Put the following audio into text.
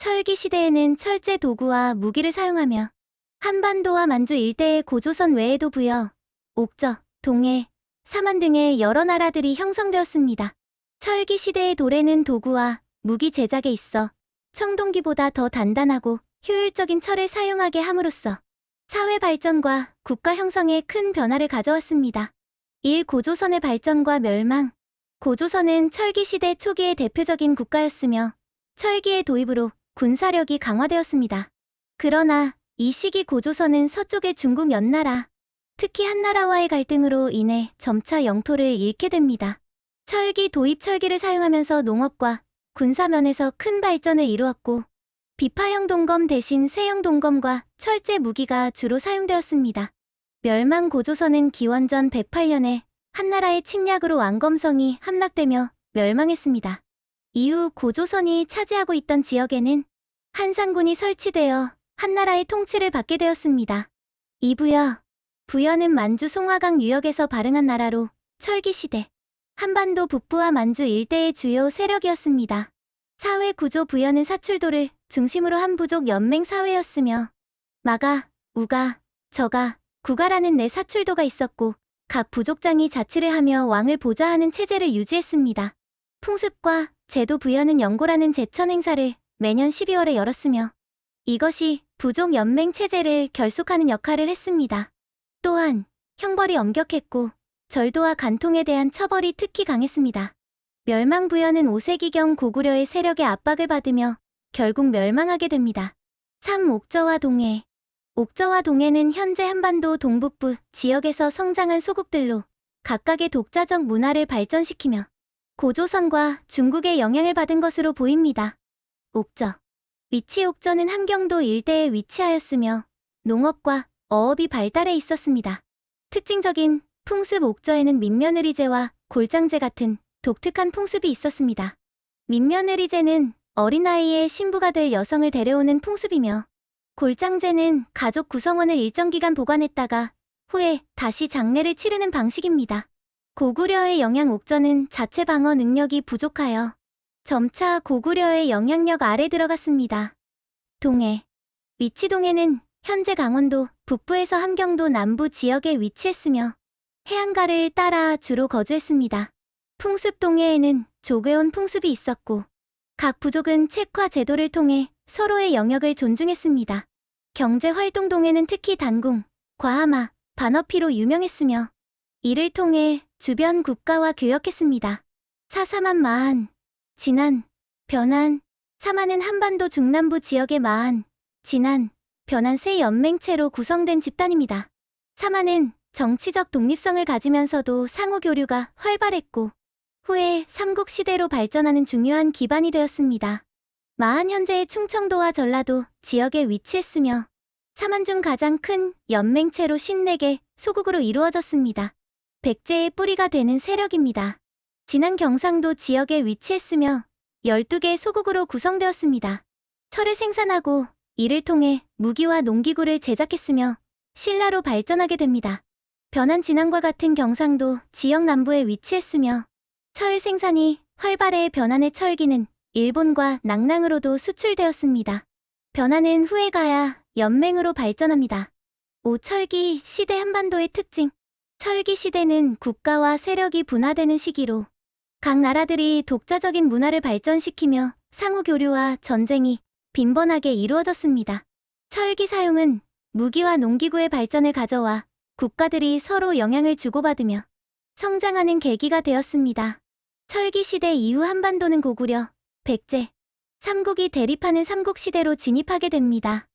철기 시대에는 철제 도구와 무기를 사용하며 한반도와 만주 일대의 고조선 외에도 부여, 옥저, 동해, 사만 등의 여러 나라들이 형성되었습니다. 철기 시대의 도래는 도구와 무기 제작에 있어 청동기보다 더 단단하고 효율적인 철을 사용하게 함으로써 사회 발전과 국가 형성에 큰 변화를 가져왔습니다. 1. 고조선의 발전과 멸망. 고조선은 철기 시대 초기의 대표적인 국가였으며 철기의 도입으로 군사력이 강화되었습니다. 그러나 이 시기 고조선은 서쪽의 중국 연나라, 특히 한나라와의 갈등으로 인해 점차 영토를 잃게 됩니다. 철기 도입 철기를 사용하면서 농업과 군사면에서 큰 발전을 이루었고 비파형 동검 대신 세형 동검과 철제 무기가 주로 사용되었습니다. 멸망. 고조선은 기원전 108년에 한나라의 침략으로 왕검성이 함락되며 멸망했습니다. 이후 고조선이 차지하고 있던 지역에는 한상군이 설치되어 한나라의 통치를 받게 되었습니다. 2. 부여. 부여는 만주 송화강 유역에서 발흥한 나라로 철기시대 한반도 북부와 만주 일대의 주요 세력이었습니다. 사회 구조. 부여는 사출도를 중심으로 한 부족 연맹 사회였으며 마가, 우가, 저가, 구가라는 네 사출도가 있었고 각 부족장이 자치를 하며 왕을 보좌하는 체제를 유지했습니다. 풍습과 제도. 부여는 연고라는 제천 행사를 매년 12월에 열었으며 이것이 부족 연맹 체제를 결속하는 역할을 했습니다. 또한 형벌이 엄격했고 절도와 간통에 대한 처벌이 특히 강했습니다. 멸망. 부여는 5세기경 고구려의 세력의 압박을 받으며 결국 멸망하게 됩니다. 3. 옥저와 동해. 옥저와 동해는 현재 한반도 동북부 지역에서 성장한 소국들로 각각의 독자적 문화를 발전시키며 고조선과 중국의 영향을 받은 것으로 보입니다. 옥저. 위치. 옥저는 함경도 일대에 위치하였으며 농업과 어업이 발달해 있었습니다. 특징적인 풍습. 옥저에는 민며느리제와 골장제 같은 독특한 풍습이 있었습니다. 민며느리제는 어린 나이에 신부가 될 여성을 데려오는 풍습이며 골장제는 가족 구성원을 일정 기간 보관했다가 후에 다시 장례를 치르는 방식입니다. 고구려의 영향. 옥저는 자체 방어 능력이 부족하여 점차 고구려의 영향력 아래 들어갔습니다. 동해. 위치. 동해는 현재 강원도 북부에서 함경도 남부 지역에 위치했으며 해안가를 따라 주로 거주했습니다. 풍습. 동해에는 조계온 풍습이 있었고 각 부족은 책화 제도를 통해 서로의 영역을 존중했습니다. 경제 활동. 동해는 특히 단궁, 과하마, 반어피로 유명했으며 이를 통해 주변 국가와 교역했습니다. 4. 사만. 마한, 진안, 변안. 사만은 한반도 중남부 지역의 마한, 진안, 변안 세 연맹체로 구성된 집단입니다. 사만은 정치적 독립성을 가지면서도 상호 교류가 활발했고 후에 삼국시대로 발전하는 중요한 기반이 되었습니다. 마한 현재의 충청도와 전라도 지역에 위치했으며 사만 중 가장 큰 연맹체로 54개 소국으로 이루어졌습니다. 백제의 뿌리가 되는 세력입니다. 진안. 경상도 지역에 위치했으며 12개 소국으로 구성되었습니다. 철을 생산하고 이를 통해 무기와 농기구를 제작했으며 신라로 발전하게 됩니다. 변안. 진안과 같은 경상도 지역 남부에 위치했으며 철 생산이 활발해 변안의 철기는 일본과 낙랑으로도 수출되었습니다. 변안은 후에 가야 연맹으로 발전합니다. 5. 철기 시대. 한반도의 특징. 철기 시대는 국가와 세력이 분화되는 시기로 각 나라들이 독자적인 문화를 발전시키며 상호 교류와 전쟁이 빈번하게 이루어졌습니다. 철기 사용은 무기와 농기구의 발전을 가져와 국가들이 서로 영향을 주고받으며 성장하는 계기가 되었습니다. 철기 시대 이후 한반도는 고구려, 백제, 삼국이 대립하는 삼국시대로 진입하게 됩니다.